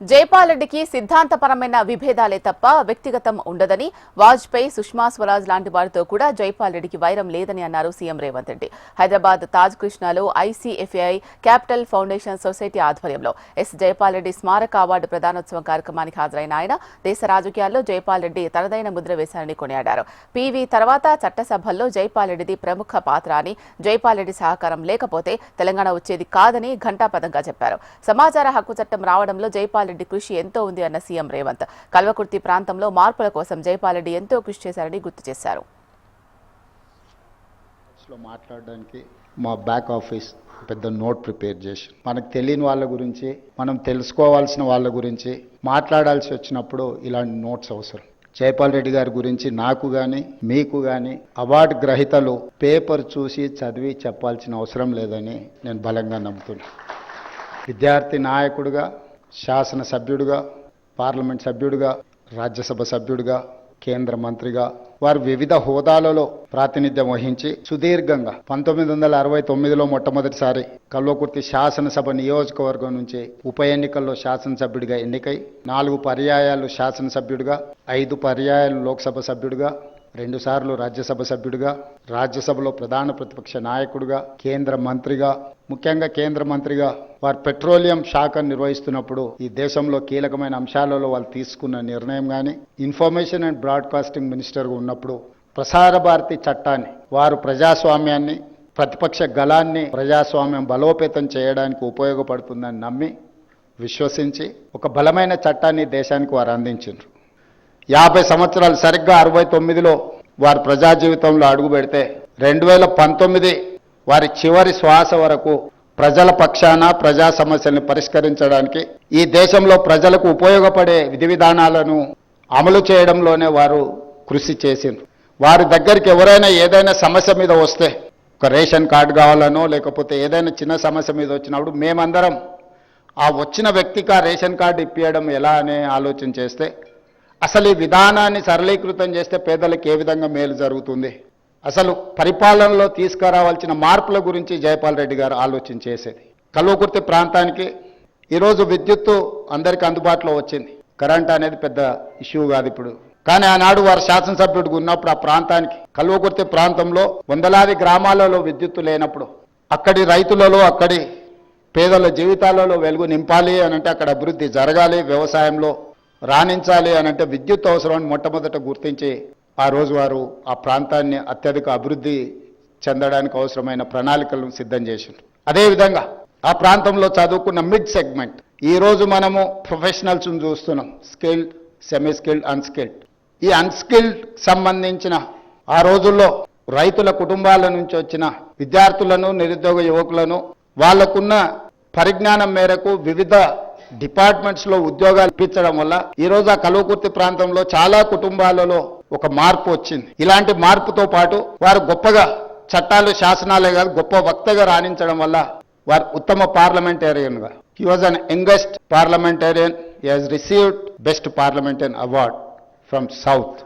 జైపాల్ రెడ్డికి సిద్ధాంతపరమైన విభేదాలే తప్ప వ్యక్తిగతం ఉండదని, వాజ్పేయి, సుష్మా స్వరాజ్ లాంటి వారితో కూడా జైపాల్ రెడ్డికి వైరం లేదని అన్నారు సీఎం రేవంత్ రెడ్డి. హైదరాబాద్ తాజ్ కృష్ణలో ఐసీఎఫ్ఐ క్యాపిటల్ ఫౌండేషన్ సొసైటీ ఆధ్వర్యంలో ఎస్ జైపాల్ రెడ్డి స్మారక అవార్డు ప్రదానోత్సవం కార్యక్రమానికి హాజరైన ఆయన దేశ రాజకీయాల్లో జైపాల్ రెడ్డి తనదైన ముద్ర వేశారని కొనియాడారు. పీవీ తర్వాత చట్టసభల్లో జైపాల్ రెడ్డిది ప్రముఖ పాత్ర అని, జైపాల్ రెడ్డి సహకారం లేకపోతే తెలంగాణ వచ్చేది కాదని ఘంటాపథంగా చెప్పారు. సమాచార హక్కు చట్టం రావడంలో జైపాల్ రెడ్డి కృషి ఎంతో ఉంది అన్న సీఎం రేవంత్ కల్వకుర్తి ప్రాంతంలో మార్పుల కోసం జైపాల్ రెడ్డి ఎంతో కృషి చేశారని గుర్తు చేశారు. మాట్లాడడానికి మా బ్యాక్ ఆఫీస్ పెద్ద నోట్ ప్రిపేర్ చేసి మనకు తెలియని వాళ్ళ గురించి, మనం తెలుసుకోవాల్సిన వాళ్ళ గురించి మాట్లాడాల్సి వచ్చినప్పుడు ఇలాంటి నోట్స్ అవసరం. జైపాల్ రెడ్డి గారి గురించి నాకు కానీ మీకు కానీ అవార్డు గ్రహీతలు పేపర్ చూసి చదివి చెప్పాల్సిన అవసరం లేదని నేను బలంగా నమ్ముతున్నాను. విద్యార్థి నాయకుడిగా, శాసనసభ్యుడిగా, పార్లమెంట్ సభ్యుడిగా, రాజ్యసభ సభ్యుడిగా, కేంద్ర మంత్రిగా వారు వివిధ హోదాలలో ప్రాతినిధ్యం వహించి సుదీర్ఘంగా 1969లో మొట్టమొదటిసారి కల్వకుర్తి శాసనసభ నియోజకవర్గం నుంచి ఉప ఎన్నికల్లో శాసనసభ్యుడిగా ఎన్నికై 4 పర్యాయాలు శాసనసభ్యుడిగా, 5 పర్యాయాలు లోక్సభ సభ్యుడిగా, 2 సార్లు రాజ్యసభ సభ్యుడిగా, రాజ్యసభలో ప్రధాన ప్రతిపక్ష నాయకుడిగా, కేంద్ర మంత్రిగా, ముఖ్యంగా కేంద్ర మంత్రిగా వారు పెట్రోలియం శాఖ నిర్వహిస్తున్నప్పుడు ఈ దేశంలో కీలకమైన అంశాలలో వాళ్ళు తీసుకున్న నిర్ణయం కానీ, ఇన్ఫర్మేషన్ అండ్ బ్రాడ్కాస్టింగ్ మినిస్టర్గా ఉన్నప్పుడు ప్రసార భారతి చట్టాన్ని వారు ప్రజాస్వామ్యాన్ని, ప్రతిపక్ష గళాన్ని ప్రజాస్వామ్యం బలోపేతం చేయడానికి ఉపయోగపడుతుందని నమ్మి విశ్వసించి ఒక బలమైన చట్టాన్ని దేశానికి వారు అందించారు. 50 సంవత్సరాలు సరిగ్గా 69లో వారి ప్రజా జీవితంలో అడుగు పెడితే 2019 వారి చివరి శ్వాస వరకు ప్రజల పక్షాన ప్రజా సమస్యల్ని పరిష్కరించడానికి, ఈ దేశంలో ప్రజలకు ఉపయోగపడే విధి విధానాలను అమలు చేయడంలోనే వారు కృషి చేసిండ్రు. వారి దగ్గరికి ఎవరైనా ఏదైనా సమస్య మీద వస్తే, ఒక రేషన్ కార్డు కావాలనో లేకపోతే ఏదైనా చిన్న సమస్య మీద వచ్చినప్పుడు మేమందరం ఆ వచ్చిన వ్యక్తికి ఆ రేషన్ కార్డు ఇప్పించడం ఎలా అనే ఆలోచన చేస్తే, అసలు ఈ విధానాన్ని సరళీకృతం చేస్తే పేదలకు ఏ విధంగా మేలు జరుగుతుంది, అసలు పరిపాలనలో తీసుకురావాల్సిన మార్పుల గురించి జైపాల్ రెడ్డి గారు ఆలోచన చేసేది. కల్వకుర్తి ప్రాంతానికి ఈరోజు విద్యుత్తు అందరికీ అందుబాటులో వచ్చింది. కరెంట్ అనేది పెద్ద ఇష్యూ కాదు ఇప్పుడు. కానీ ఆనాడు వారు శాసనసభ్యుడిగా ఉన్నప్పుడు ఆ ప్రాంతానికి, కల్వకుర్తి ప్రాంతంలో వందలాది గ్రామాలలో విద్యుత్తు లేనప్పుడు అక్కడి రైతులలో, అక్కడి పేదల జీవితాలలో వెలుగు నింపాలి అనంటే, అక్కడ అభివృద్ధి జరగాలి, వ్యవసాయంలో రాణించాలి అనంటే విద్యుత్ అవసరాన్ని మొట్టమొదట గుర్తించి ఆ రోజు వారు ఆ ప్రాంతాన్ని అత్యధిక అభివృద్ధి చెందడానికి అవసరమైన ప్రణాళికలను సిద్ధం చేసిండ్రు. అదేవిధంగా ఆ ప్రాంతంలో చదువుకున్న మిడ్ సెగ్మెంట్, ఈరోజు మనము ప్రొఫెషనల్స్ని చూస్తున్నాం, స్కిల్డ్, సెమీ స్కిల్డ్, అన్స్కిల్డ్. ఈ అన్స్కిల్డ్ సంబంధించిన ఆ రోజుల్లో రైతుల కుటుంబాల నుంచి వచ్చిన విద్యార్థులను, నిరుద్యోగ యువకులను వాళ్లకున్న పరిజ్ఞానం మేరకు వివిధ డిపార్ట్మెంట్స్లో ఉద్యోగాలు ఇప్పించడం వల్ల ఈరోజు ఆ కల్వకుర్తి ప్రాంతంలో చాలా కుటుంబాలలో ఒక మార్పు వచ్చింది. ఇలాంటి మార్పుతో పాటు వారు గొప్పగా చట్టాలు, శాసనాలే కాదు గొప్ప వక్తగా రాణించడం వల్ల వారు ఉత్తమ పార్లమెంటేరియన్గా, he was an youngest parliamentarian, he has received best parliamentarian award from south.